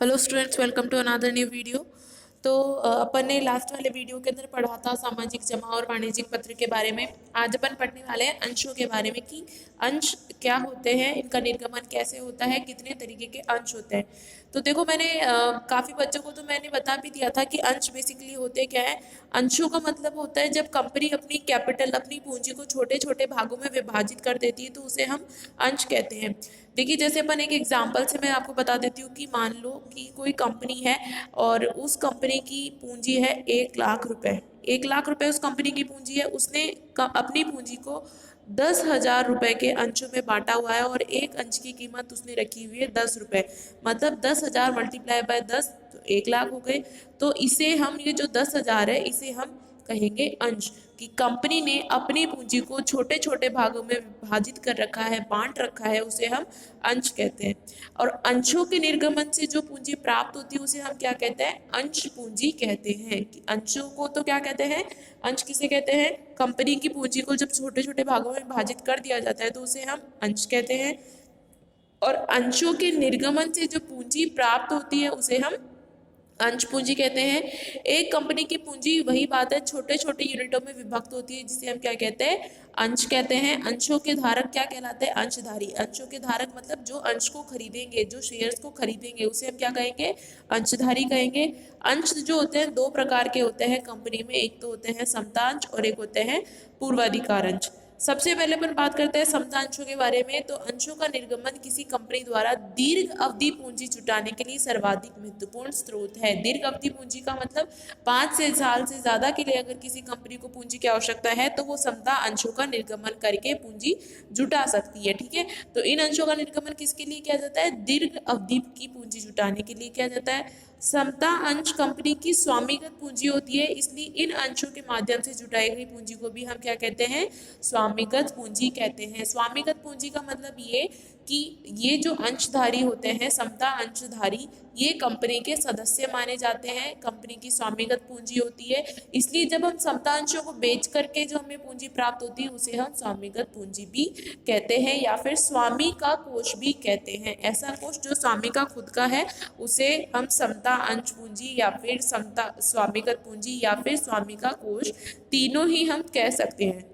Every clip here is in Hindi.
Hello students, welcome to another new video. तो अपन ने लास्ट वाले वीडियो के अंदर पढ़ा था सामाजिक जमा और वाणिज्यिक पत्र के बारे में। आज अपन पढ़ने वाले हैं अंशों के बारे में कि अंश क्या होते हैं, इनका निर्गमन कैसे होता है, कितने तरीके के अंश होते हैं। तो देखो, मैंने काफ़ी बच्चों को तो मैंने बता भी दिया था कि अंश बेसिकली होते क्या है। अंशों का मतलब होता है जब कंपनी अपनी कैपिटल, अपनी पूंजी को छोटे छोटे भागों में विभाजित कर देती है तो उसे हम अंश कहते हैं। देखिए, जैसे अपन एक एग्जांपल से मैं आपको बता देती हूँ कि मान लो कि कोई कंपनी है और उस कंपनी की पूंजी है 1 लाख रुपए। 1 लाख रुपए उस कंपनी की पूंजी है। उसने अपनी पूंजी को 10,000 रुपए के अंशों में बांटा हुआ है और एक अंश की कीमत उसने रखी हुई है 10 रुपए। मतलब 10,000 मल्टीप्लाई बाय 10 तो 1 लाख हो गए। तो इसे हम, ये जो 10,000 है, इसे हम कहेंगे अंश। कि कंपनी ने अपनी पूंजी को छोटे छोटे भागों में विभाजित कर रखा है, बांट रखा है, उसे हम अंश कहते हैं। और अंशों के निर्गमन से जो पूंजी प्राप्त होती है उसे हम क्या कहते हैं? अंश पूंजी कहते हैं। कि अंशों को तो क्या कहते हैं? अंश किसे कहते हैं? कंपनी की पूंजी को जब छोटे छोटे भागों में विभाजित कर दिया जाता है तो उसे हम अंश कहते हैं। और अंशों के निर्गमन से जो पूंजी प्राप्त होती है उसे हम अंश पूंजी कहते हैं। एक कंपनी की पूंजी, वही बात है, छोटे छोटे यूनिटों में विभक्त होती है जिसे हम क्या कहते हैं? अंश कहते हैं। अंशों के धारक क्या कहलाते हैं? अंशधारी। अंशों के धारक मतलब जो अंश को खरीदेंगे, जो शेयर्स को खरीदेंगे, उसे हम क्या कहेंगे? अंशधारी कहेंगे। अंश जो होते हैं दो प्रकार के होते हैं कंपनी में। एक तो होते हैं समतांश और एक होते हैं पूर्वाधिकार अंश। सबसे पहले अपन बात करते हैं समता अंशों के बारे में। तो अंशों का निर्गमन किसी कंपनी द्वारा दीर्घ अवधि पूंजी जुटाने के लिए सर्वाधिक महत्वपूर्ण स्रोत है। दीर्घ अवधि पूंजी का मतलब 5 साल से ज्यादा के लिए अगर किसी कंपनी को पूंजी की आवश्यकता है तो वो समता अंशों का निर्गमन करके पूंजी जुटा सकती है। ठीक है, तो इन अंशों का निर्गमन किसके लिए किया जाता है? दीर्घ अवधि की पूंजी जुटाने के लिए किया जाता है। समता अंश कंपनी की स्वामीगत पूंजी होती है, इसलिए इन अंशों के माध्यम से जुटाई गई पूंजी को भी हम क्या कहते हैं? स्वामीगत पूंजी कहते हैं। स्वामीगत पूंजी का मतलब ये कि ये जो अंशधारी होते हैं, समता अंशधारी, ये कंपनी के सदस्य माने जाते हैं। कंपनी की स्वामीगत पूंजी होती है, इसलिए जब हम समता अंशों को बेच करके जो हमें पूंजी प्राप्त होती है उसे हम स्वामीगत पूंजी भी कहते हैं या फिर स्वामी का कोष भी कहते हैं। ऐसा कोष जो स्वामी का खुद का है उसे हम समता अंश पूंजी या फिर समता स्वामीगत पूंजी या फिर स्वामी का कोष, तीनों ही हम कह सकते हैं।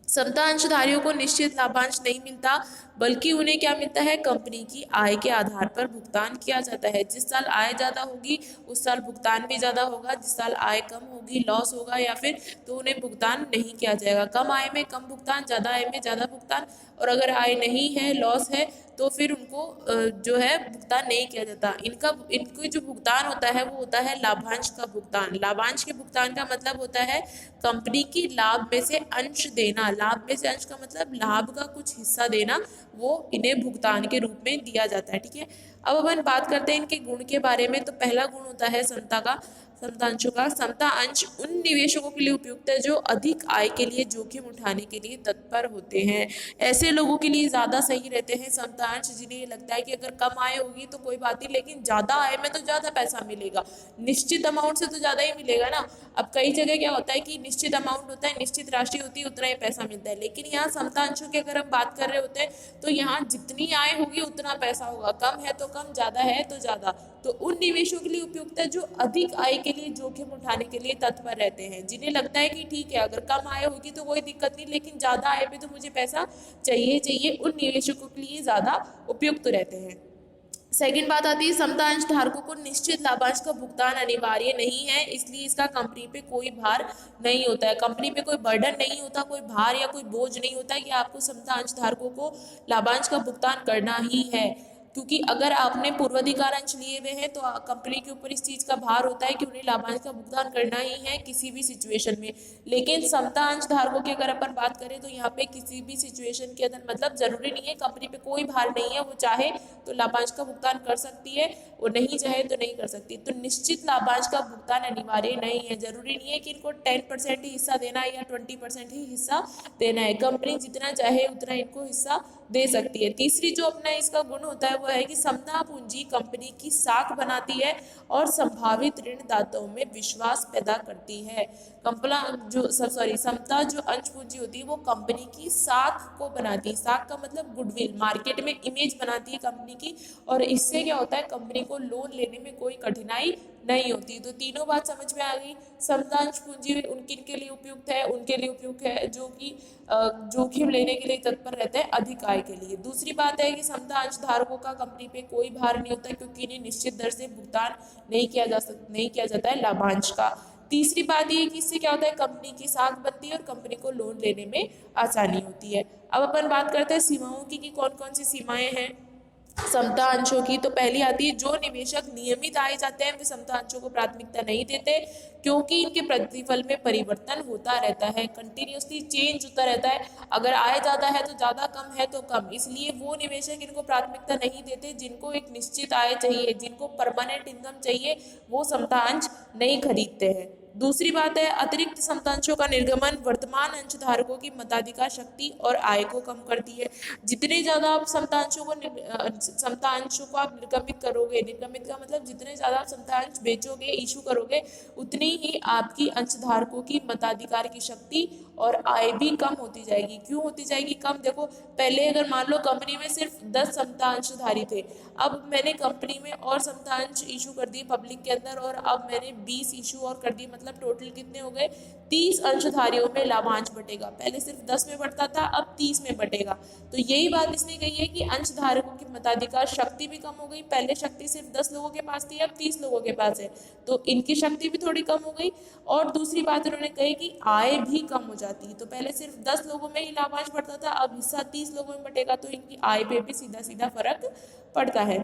समता अंशधारियों को निश्चित लाभांश नहीं मिलता, बल्कि उन्हें क्या मिलता है? कंपनी की आय के आधार पर भुगतान किया जाता है। जिस साल आय ज़्यादा होगी उस साल भुगतान भी ज़्यादा होगा, जिस साल आय कम होगी, लॉस होगा या फिर, तो उन्हें भुगतान नहीं किया जाएगा। कम आय में कम भुगतान, ज़्यादा आय में ज़्यादा भुगतान। और अगर आय नहीं है, लॉस है, तो फिर उनको जो है भुगतान नहीं किया जाता। इनको जो भुगतान होता है वो होता है लाभांश का भुगतान। लाभांश के भुगतान का मतलब होता है कंपनी की लाभ में से अंश देना। लाभ में से अंश का मतलब लाभ का कुछ हिस्सा देना, वो इन्हें भुगतान के रूप में दिया जाता है। ठीक है, अब अपन बात करते हैं इनके गुण के बारे में। तो पहला गुण होता है समता का, समता अंशों का। समता अंश उन निवेशकों के लिए उपयुक्त है जो अधिक आय के लिए जोखिम उठाने के लिए तत्पर होते हैं। ऐसे लोगों के लिए ज़्यादा सही रहते हैं समता अंश, जिन्हें ये लगता है कि अगर कम आय होगी तो कोई बात नहीं, लेकिन ज़्यादा आय में तो ज़्यादा पैसा मिलेगा, निश्चित अमाउंट से तो ज़्यादा ही मिलेगा ना। अब कई जगह क्या होता है कि निश्चित अमाउंट होता है, निश्चित राशि होती है, उतना ही पैसा मिलता है। लेकिन यहाँ समता अंशों की अगर हम बात कर रहे होते हैं तो यहाँ जितनी आय होगी उतना पैसा होगा, कम है तो कम, ज़्यादा है तो ज़्यादा। तो उन निवेशों के लिए उपयुक्त है जो अधिक आय के लिए जोखिम उठाने के लिए तत्पर रहते हैं, जिन्हें लगता है कि ठीक है अगर कम आय होगी तो कोई दिक्कत नहीं, लेकिन ज़्यादा आय पे तो मुझे पैसा चाहिए चाहिए। उन निवेशकों के लिए ज़्यादा उपयुक्त रहते हैं। सेकंड बात आती है, समता अंश धारकों को निश्चित लाभांश का भुगतान अनिवार्य नहीं है, इसलिए इसका कंपनी पे कोई भार नहीं होता है। कंपनी पे कोई बर्डन नहीं होता, कोई भार या कोई बोझ नहीं होता कि आपको समता अंश धारकों को लाभांश का भुगतान करना ही है। क्योंकि अगर आपने पूर्वाधिकार अंश लिए हुए हैं तो कंपनी के ऊपर इस चीज़ का भार होता है कि उन्हें लाभांश का भुगतान करना ही है किसी भी सिचुएशन में। लेकिन समता अंश धारकों की अगर अपन बात करें तो यहाँ पे किसी भी सिचुएशन के अंदर, मतलब जरूरी नहीं है, कंपनी पे कोई भार नहीं है, वो चाहे तो लाभांश का भुगतान कर सकती है, वो नहीं चाहे तो नहीं कर सकती। तो निश्चित लाभांश का भुगतान अनिवार्य नहीं है। जरूरी नहीं है कि इनको 10% ही हिस्सा देना है या 20% ही हिस्सा देना है। कंपनी जितना चाहे उतना इनको हिस्सा दे सकती है। तीसरी जो अपना इसका गुण होता है वो है कि समता पूंजी कंपनी की साख बनाती है और संभावित ऋणदाताओं में विश्वास पैदा करती है। समता जो अंश पूंजी होती है वो कंपनी की साख को बनाती है। साख का मतलब गुडविल, मार्केट में इमेज बनाती है कंपनी की, और इससे क्या होता है, कंपनी को लोन लेने में कोई कठिनाई नहीं होती। तो तीनों बात समझ में आ गई। समतांश पूंजी उनके लिए उपयुक्त है, उनके लिए उपयुक्त है जो कि जोखिम लेने के लिए तत्पर रहते हैं अधिक आय के लिए। दूसरी बात है कि समतांश धारकों का कंपनी पे कोई भार नहीं होता क्योंकि इन्हें निश्चित दर से भुगतान नहीं किया जाता है लाभांश का। तीसरी बात ये कि इससे क्या होता है, कंपनी की साख बनती है और कंपनी को लोन लेने में आसानी होती है। अब अपन बात करते हैं सीमाओं की कि कौन कौन सी सीमाएं हैं समता अंशों की। तो पहली आती है, जो निवेशक नियमित आए जाते हैं वे समता अंशों को प्राथमिकता नहीं देते क्योंकि इनके प्रतिफल में परिवर्तन होता रहता है, कंटिन्यूसली चेंज होता रहता है। अगर आय ज्यादा है तो ज्यादा, कम है तो कम, इसलिए वो निवेशक इनको प्राथमिकता नहीं देते। जिनको एक निश्चित आय चाहिए, जिनको परमानेंट इनकम चाहिए, वो समता अंश नहीं खरीदते हैं। दूसरी बात है, अतिरिक्त समतांशों का निर्गमन वर्तमान अंशधारकों की मताधिकार शक्ति और आय को कम करती है। जितने ज्यादा आप समतांशों को आप निर्गमित करोगे, निर्गमित का मतलब जितने ज्यादा आप समतांश बेचोगे, इशू करोगे, उतनी ही आपकी अंशधारकों की मताधिकार की शक्ति और आय भी कम होती जाएगी। क्यों होती जाएगी कम? देखो, पहले अगर मान लो कंपनी में सिर्फ 10 समतांशधारी थे, अब मैंने कंपनी में और समतांश इशू कर दिए पब्लिक के अंदर, और अब मैंने 20 इशू और कर दिए, मतलब टोटल कितने हो गए? 30 अंशधारियों में लाभांश बटेगा। पहले सिर्फ 10 में बढ़ता था, अब 30 में बटेगा। तो यही बात इसने कही है कि अंशधारकों की मताधिकार शक्ति भी कम हो गई। पहले शक्ति सिर्फ 10 लोगों के पास थी, अब 30 लोगों के पास है, तो इनकी शक्ति भी थोड़ी कम हो गई। और दूसरी बात उन्होंने कही कि आय भी कम हो जाती है। तो पहले सिर्फ 10 लोगों में ही लाभांश बढ़ता था, अब हिस्सा 30 लोगों में बटेगा, तो इनकी आय पे भी सीधा सीधा फर्क पड़ता है।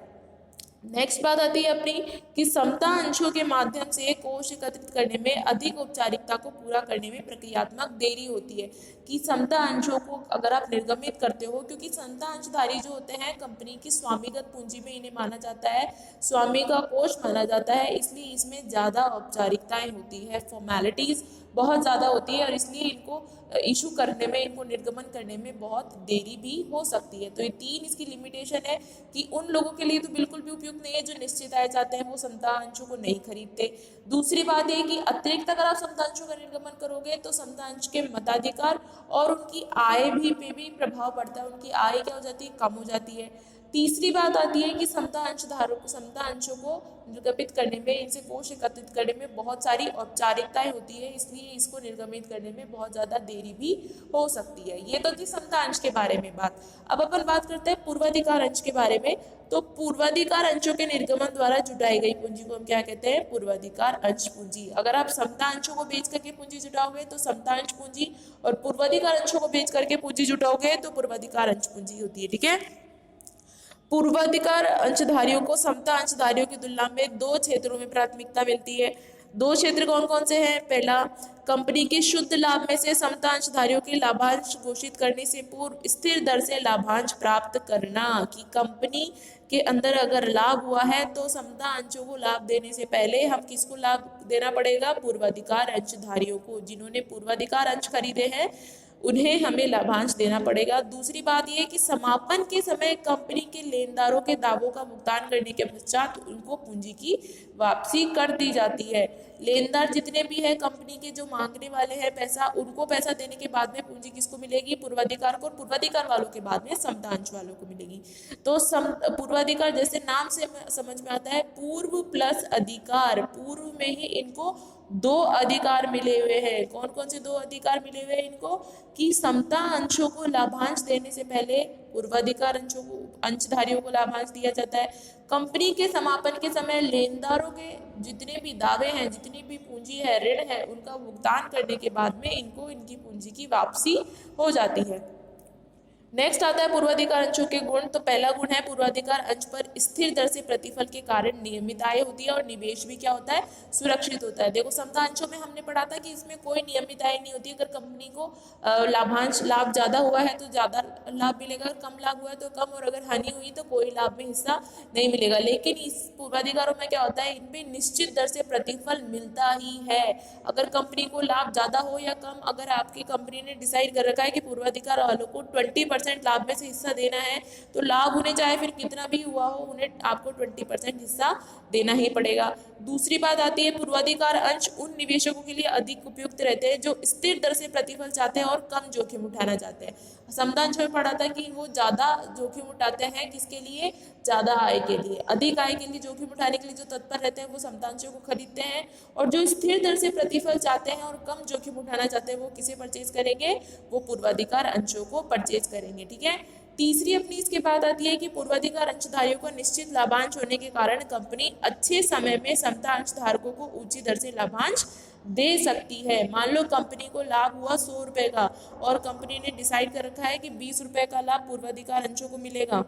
नेक्स्ट बात आती है अपनी कि समता अंशों के माध्यम से कोष एकत्रित करने में अधिक औपचारिकता को पूरा करने में प्रक्रियात्मक देरी होती है। कि समता अंशों को अगर आप निर्गमित करते हो, क्योंकि समता अंशधारी जो होते हैं कंपनी की स्वामीगत पूंजी में इन्हें माना जाता है, स्वामी का कोष माना जाता है, इसलिए इसमें ज़्यादा औपचारिकताएं होती है, फॉर्मेलिटीज़ बहुत ज़्यादा होती है, और इसलिए इनको इशू करने में, इनको निर्गमन करने में बहुत देरी भी हो सकती है। तो ये 3 इसकी लिमिटेशन है कि उन लोगों के लिए तो बिल्कुल भी उपयुक्त नहीं है जो निश्चित आय चाहते हैं, वो समता अंशों को नहीं खरीदते। दूसरी बात ये कि अतिरिक्त अगर आप समता अंशों का निर्गमन करोगे तो समता अंश के मताधिकार और उनकी आय भी पे भी प्रभाव पड़ता है, उनकी आय क्या हो जाती है? कम हो जाती है। तीसरी बात आती है कि समता अंशों को निर्गमित करने में, इनसे कोष एकत्रित करने में बहुत सारी औपचारिकताएं होती है, इसलिए इसको निर्गमित करने में बहुत ज़्यादा देरी भी हो सकती है। ये तो थी समता अंश के बारे में बात। अब अपन बात करते हैं पूर्वाधिकार अंश के बारे में। तो पूर्वाधिकार अंशों के निर्गमन द्वारा जुटाई गई पूंजी को हम क्या कहते हैं? पूर्वाधिकार अंश पूंजी। अगर आप समता अंशों को बेच करके पूंजी जुटाओगे तो समता अंश पूंजी, और पूर्वाधिकार अंशों को बेच करके पूंजी जुटाओगे तो पूर्वाधिकार अंश पूंजी होती है। ठीक है। पूर्वाधिकार अंशधारियों को समता अंशधारियों की तुलना में 2 क्षेत्रों में प्राथमिकता मिलती है। 2 क्षेत्र कौन कौन से हैं? पहला, कंपनी के शुद्ध लाभ में से समता अंशधारियों के लाभांश घोषित करने से पूर्व स्थिर दर से लाभांश प्राप्त करना। कि कंपनी के अंदर अगर लाभ हुआ है तो समता अंशों को लाभ देने से पहले हम किसको लाभ देना पड़ेगा? पूर्वाधिकार अंशधारियों को। जिन्होंने पूर्वाधिकार अंश खरीदे हैं उन्हें हमें लाभांश देना पड़ेगा। दूसरी बात यह कि समापन के समय कंपनी के लेनदारों के दावों का भुगतान करने के पश्चात उनको पूंजी की वापसी कर दी जाती है। लेनदार जितने भी है कंपनी के, जो मांगने वाले हैं पैसा, उनको पैसा देने के बाद में पूंजी किसको मिलेगी? पूर्वाधिकार को, और पूर्वाधिकार वालों के बाद में समता अंश वालों को मिलेगी। तो पूर्वाधिकार जैसे नाम से समझ में आता है, पूर्व प्लस अधिकार। पूर्व में ही इनको 2 अधिकार मिले हुए हैं। कौन कौन से 2 अधिकार मिले हुए हैं इनको? कि समता अंशों को लाभांश देने से पहले पूर्वाधिकार अंशधारियों को लाभांश दिया जाता है। कंपनी के समापन के समय लेनदारों के जितने भी दावे हैं, जितनी भी पूंजी है, ऋण है, उनका भुगतान करने के बाद में इनको इनकी पूंजी की वापसी हो जाती है। नेक्स्ट आता है पूर्वाधिकार अंशों के गुण। तो पहला गुण है, पूर्वाधिकार अंश पर स्थिर दर से प्रतिफल के कारण नियमित आय होती है और निवेश भी क्या होता है? सुरक्षित होता है। देखो, समता अंशों में हमने पढ़ा था कि इसमें कोई नियमित आय नहीं होती। अगर कंपनी को लाभ ज्यादा हुआ है तो ज्यादा लाभ मिलेगा, अगर कम लाभ हुआ है तो कम, और अगर हानि हुई तो कोई लाभ में हिस्सा नहीं मिलेगा। लेकिन इस पूर्वाधिकारों में क्या होता है? इनमें निश्चित दर से प्रतिफल मिलता ही है। अगर कंपनी को लाभ ज्यादा हो या कम, अगर आपकी कंपनी ने डिसाइड कर रखा है कि पूर्वाधिकार वालों को 20% लाभ में से हिस्सा देना है, तो लाभ उन्हें चाहे फिर कितना भी हुआ हो, उन्हें आपको 20% हिस्सा देना ही पड़ेगा। दूसरी बात आती है, पूर्वाधिकार अंश उन निवेशकों के लिए अधिक उपयुक्त रहते हैं जो स्थिर दर से प्रतिफल चाहते हैं और कम जोखिम उठाना चाहते हैं। समता अंश में पढ़ा था कि वो ज्यादा जोखिम उठाते हैं, किसके लिए? ज़्यादा आय के लिए, अधिक आय के लिए जोखिम उठाने के लिए जो तत्पर रहते हैं वो समतांशों को खरीदते हैं, और जो स्थिर दर से प्रतिफल चाहते हैं और कम जोखिम उठाना चाहते हैं वो किसे परचेज करेंगे, वो पूर्वाधिकार अंशों को परचेज करेंगे। ठीक है। तीसरी अपनी इसके बाद आती है कि पूर्वाधिकार अंशधारियों को निश्चित लाभांश होने के कारण कंपनी अच्छे समय में समता अंशधारकों को ऊंची दर से लाभांश दे सकती है। मान लो कंपनी को लाभ हुआ 100 रुपए का और कंपनी ने डिसाइड कर रखा है कि 20 रुपए का लाभ पूर्वाधिकार अंशों को मिलेगा,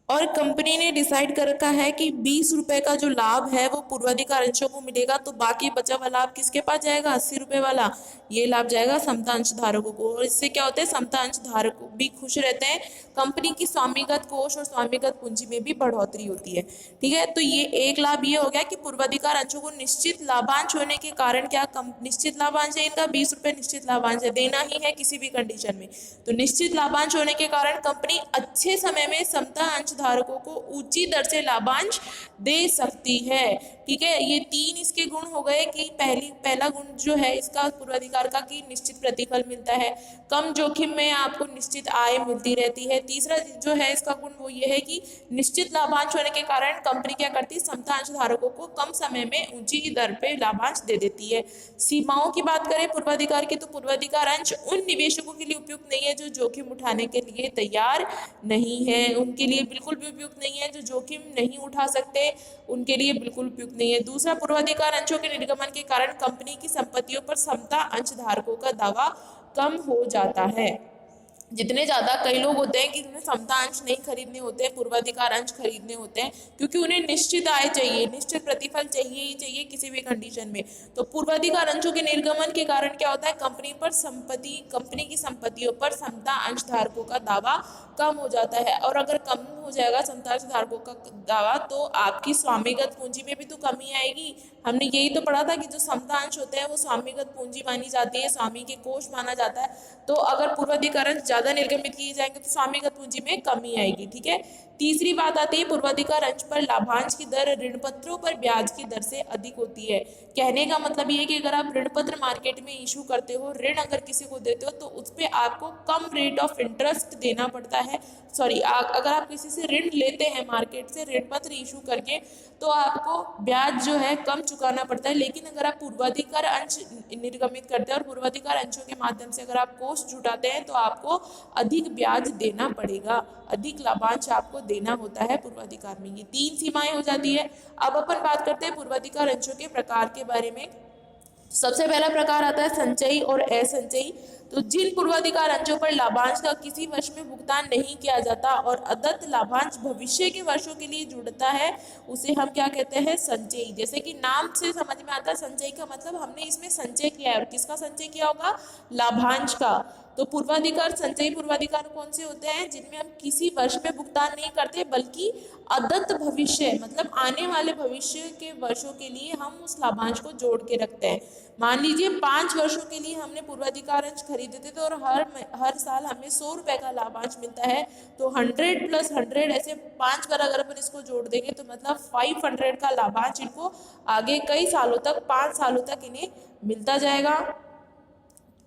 और कंपनी ने डिसाइड कर रखा है कि 20 रुपए का जो लाभ है वो पूर्वाधिकार अंशों को मिलेगा, तो बाकी बचा हुआ लाभ किसके पास जाएगा, 80 रुपए वाला, ये लाभ जाएगा समता अंशधारकों को। और इससे क्या होता है, समता अंशधारक भी खुश रहते हैं, कंपनी की स्वामिगत कोष और स्वामिगत पूंजी में भी बढ़ोतरी होती है। ठीक है। तो ये एक लाभ ये हो गया कि पूर्वाधिकार अंशों को निश्चित लाभांश होने के कारण क्या, निश्चित लाभांश है इनका, 20 रुपए निश्चित लाभांश है, देना ही है किसी भी कंडीशन में। तो निश्चित लाभांश होने के कारण कंपनी अच्छे समय में समता अंशधारकों को ऊंची दर से लाभांश दे सकती है। ठीक है। ये तीन इसके गुण हो गए कि पहला गुण जो है इसका पूर्वाधिकार का कि निश्चित प्रतिफल मिलता है, कम जोखिम में आपको निश्चित आय मिलती रहती है। तीसरा जो है इसका गुण वो ये है कि निश्चित लाभांश होने के कारण कंपनी क्या करती है, समता अंशधारकों को कम समय में ऊंची दर पे लाभांश दे देती है। सीमाओं की बात करें पूर्वाधिकार की, तो पूर्वाधिकार अंश उन निवेशकों के लिए उपयुक्त नहीं है जो जोखिम उठाने के लिए तैयार नहीं है, उनके लिए बिल्कुल भी उपयुक्त नहीं है, जो जोखिम नहीं उठा सकते उनके लिए बिल्कुल उपयुक्त नहीं है। दूसरा, पूर्वाधिकार अंशों के निर्गमन के कारण कंपनी की संपत्तियों पर समता अंशधारकों का दावा कम हो जाता है। जितने ज़्यादा कई लोग होते हैं कि उन्हें समता अंश नहीं खरीदने होते हैं, पूर्वाधिकार अंश खरीदने होते हैं, क्योंकि उन्हें निश्चित आय चाहिए, निश्चित प्रतिफल चाहिए ही चाहिए किसी भी कंडीशन में। तो पूर्वाधिकार अंशों के निर्गमन के कारण क्या होता है, कंपनी की संपत्तियों पर समता अंशधारकों का दावा कम हो जाता है, और अगर कम हो जाएगा समता अंशधारकों का दावा तो आपकी स्वामिगत पूंजी में भी तो कमी आएगी। हमने यही तो पढ़ा था कि जो समता अंश होते हैं वो स्वामिगत पूंजी मानी जाती है, स्वामी के कोष माना जाता है। तो अगर पूर्वाधिकार अंश ज्यादा निर्गमित किए जाएंगे तो स्वामिगत पूंजी में कमी आएगी। ठीक है। तीसरी बात आती है पूर्वाधिकार अंश पर लाभांश की दर ऋण पत्रों पर ब्याज की दर से अधिक होती है। कहने का मतलब ये है कि अगर आप ऋण पत्र मार्केट में इशू करते हो, ऋण अगर किसी को देते हो तो उस पर आपको कम रेट ऑफ इंटरेस्ट देना पड़ता है। अगर आप किसी से ऋण लेते हैं मार्केट से ऋण पत्र इशू करके तो आपको ब्याज जो है कम चुकाना पड़ता है, लेकिन अगर आप पूर्वाधिकार अंश निर्गमित करते हैं और पूर्वाधिकार अंशों के माध्यम से अगर आप कोष जुटाते हैं तो आपको अधिक ब्याज देना पड़ेगा, अधिक लाभांश आपको देना होता है पूर्वाधिकार में। ये तीन सीमाएं हो जाती है। अब अपन बात करते हैं पूर्वाधिकार अंशों के प्रकार के बारे में। सबसे पहला प्रकार आता है संचयी और असंचयी। तो जिन पूर्वाधिकार अंशों पर लाभांश का किसी वर्ष में भुगतान नहीं किया जाता और अदत्त लाभांश भविष्य के वर्षों के लिए जुड़ता है उसे हम क्या कहते हैं, संचयी। जैसे कि नाम से समझ में आता है संचयी का मतलब हमने इसमें संचय किया है, और किसका संचय किया होगा, लाभांश का। तो पूर्वाधिकार संचयी पूर्वाधिकार कौन से होते हैं, जिनमें हम किसी वर्ष में भुगतान नहीं करते बल्कि अदत्त भविष्य मतलब आने वाले भविष्य के वर्षों के लिए हम उस लाभांश को जोड़ के रखते हैं। मान लीजिए 5 वर्षों के लिए हमने पूर्वाधिकार अंश खरीदे थे तो और हर साल हमें 100 रुपए का लाभांश मिलता है, तो 100 + 100 ऐसे 5 बार अगर अपन इसको जोड़ देंगे तो मतलब 500 का लाभांश इनको आगे कई सालों तक 5 सालों तक इन्हें मिलता जाएगा।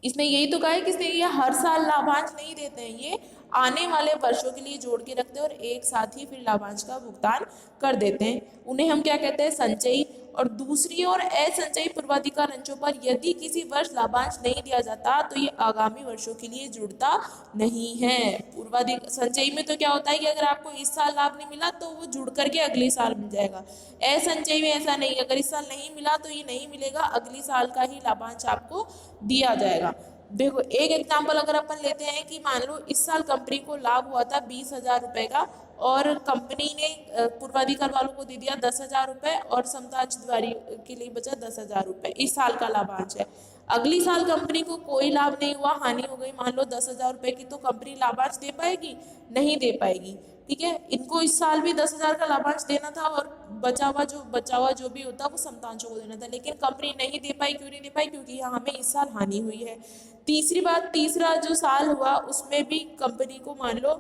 इसमें यही तो कहा है कि ये हर साल लाभांश नहीं देते हैं, ये आने वाले वर्षों के लिए जोड़ के रखते हैं और एक साथ ही फिर लाभांश का भुगतान कर देते हैं। उन्हें हम क्या कहते हैं, संचयी। और दूसरी ओर असंचयी पूर्वाधिकार अंशों पर यदि किसी वर्ष लाभांश नहीं दिया जाता तो ये आगामी वर्षों के लिए जुड़ता नहीं है। पूर्वाधिकार संचयी में तो क्या होता है कि अगर आपको इस साल लाभ नहीं मिला तो वो जुड़ करके अगले साल मिल जाएगा। असंचयी में ऐसा नहीं, अगर इस साल नहीं मिला तो ये नहीं मिलेगा, अगले साल का ही लाभांश आपको दिया जाएगा। देखो एक एग्जाम्पल अगर अपन लेते हैं कि मान लो इस साल कंपनी को लाभ हुआ था 20,000 रुपए का और कंपनी ने पूर्वाधिकार वालों को दे दिया 10,000 रुपए और समता अंशधारी के लिए बचा 10,000 रुपए, इस साल का लाभांश है। अगली साल कंपनी को कोई लाभ नहीं हुआ, हानि हो गई मान लो 10,000 रुपए की, तो कंपनी लाभांश दे पाएगी, नहीं दे पाएगी। ठीक है, इनको इस साल भी 10,000 का लाभांश देना था और बचा हुआ जो भी होता वो समतांशों को देना था, लेकिन कंपनी नहीं दे पाई। क्यों नहीं दे पाई, क्योंकि यहाँ हमें इस साल हानि हुई है। तीसरी बात, तीसरा जो साल हुआ उसमें भी कंपनी को मान लो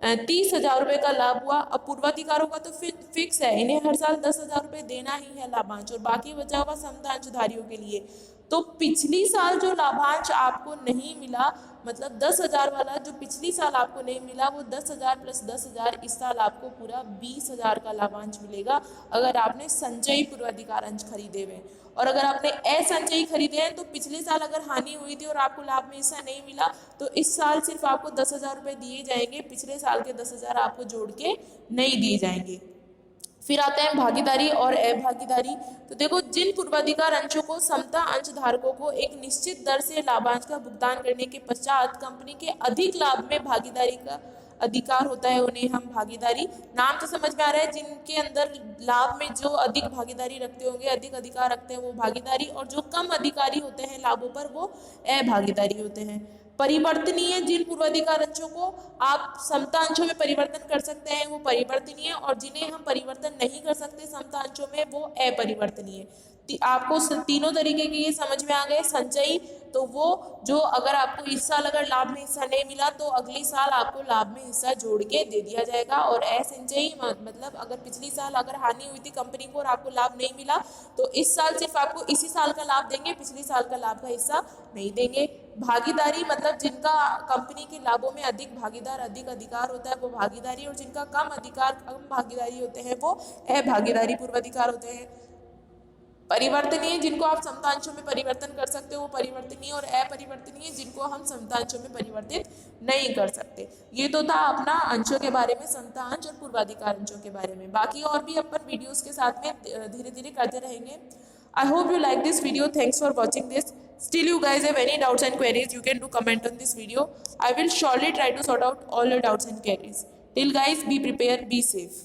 30,000 रुपए का लाभ हुआ। अब पूर्वाधिकारों का तो फिक्स है, इन्हें हर साल 10,000 रुपए देना ही है लाभांश और बाकी बचा हुआ समता अंशधारियों के लिए। तो पिछली साल जो लाभांश आपको नहीं मिला मतलब 10,000 वाला जो पिछली साल आपको नहीं मिला, वो 10,000 प्लस 10,000 इस साल आपको पूरा 20,000 का लाभांश मिलेगा अगर आपने संचयी पूर्वाधिकार अंश खरीदे हुए। और अगर आपने असंचयी खरीदे हैं तो पिछले साल अगर हानि हुई थी और आपको लाभ में हिस्सा नहीं मिला तो इस साल सिर्फ आपको 10,000 रुपये दिए जाएंगे, पिछले साल के 10,000 आपको जोड़ के नहीं दिए जाएंगे। फिर आते हैं भागीदारी और अभागीदारी। तो देखो, जिन पूर्वाधिकार अंशों को समता अंश धारकों को एक निश्चित दर से लाभांश का भुगतान करने के पश्चात कंपनी के अधिक लाभ में भागीदारी का अधिकार होता है, उन्हें हम भागीदारी, नाम तो समझ में आ रहा है, जिनके अंदर लाभ में जो अधिक भागीदारी रखते होंगे, अधिक अधिकार रखते हैं वो भागीदारी, और जो कम अधिकारी होते हैं लाभों पर वो अभागीदारी होते हैं। परिवर्तनीय, जिन पूर्वाधिकार अंशों को आप समता अंशों में परिवर्तन कर सकते हैं वो परिवर्तनीय, और जिन्हें हम परिवर्तन नहीं कर सकते समता अंशों में वो अपरिवर्तनीय। आपको तीनों तरीके के ये समझ में आ गए। संचयी तो वो जो अगर आपको इस साल अगर लाभ में हिस्सा नहीं मिला तो अगली साल आपको लाभ में हिस्सा जोड़ के दे दिया जाएगा। और असंचयी मतलब अगर पिछली साल अगर हानि हुई थी कंपनी को और आपको लाभ नहीं मिला तो इस साल सिर्फ आपको इसी साल का लाभ देंगे, पिछली साल का लाभ का हिस्सा नहीं देंगे। भागीदारी मतलब जिनका कंपनी के लाभों में अधिक भागीदार अधिक अधिकार होता है वो भागीदारी, और जिनका कम अधिकार कम भागीदारी होते हैं वो अभागीदारी पूर्वाधिकार होते हैं। परिवर्तनीय, जिनको आप समतांशों में परिवर्तन कर सकते हो वो परिवर्तनीय, और अपरिवर्तनीय जिनको हम समतांशों में परिवर्तित नहीं कर सकते। ये तो था अपना अंशों के बारे में, समतांश और पूर्वाधिकार अंशों के बारे में। बाकी और भी अपन वीडियोस के साथ में धीरे धीरे करते रहेंगे। I hope you like this video. Thanks for watching this. Still you guys have any doubts and queries, you can do comment on this video. I will surely try to sort out all your doubts and queries. Till guys, be prepared, be safe.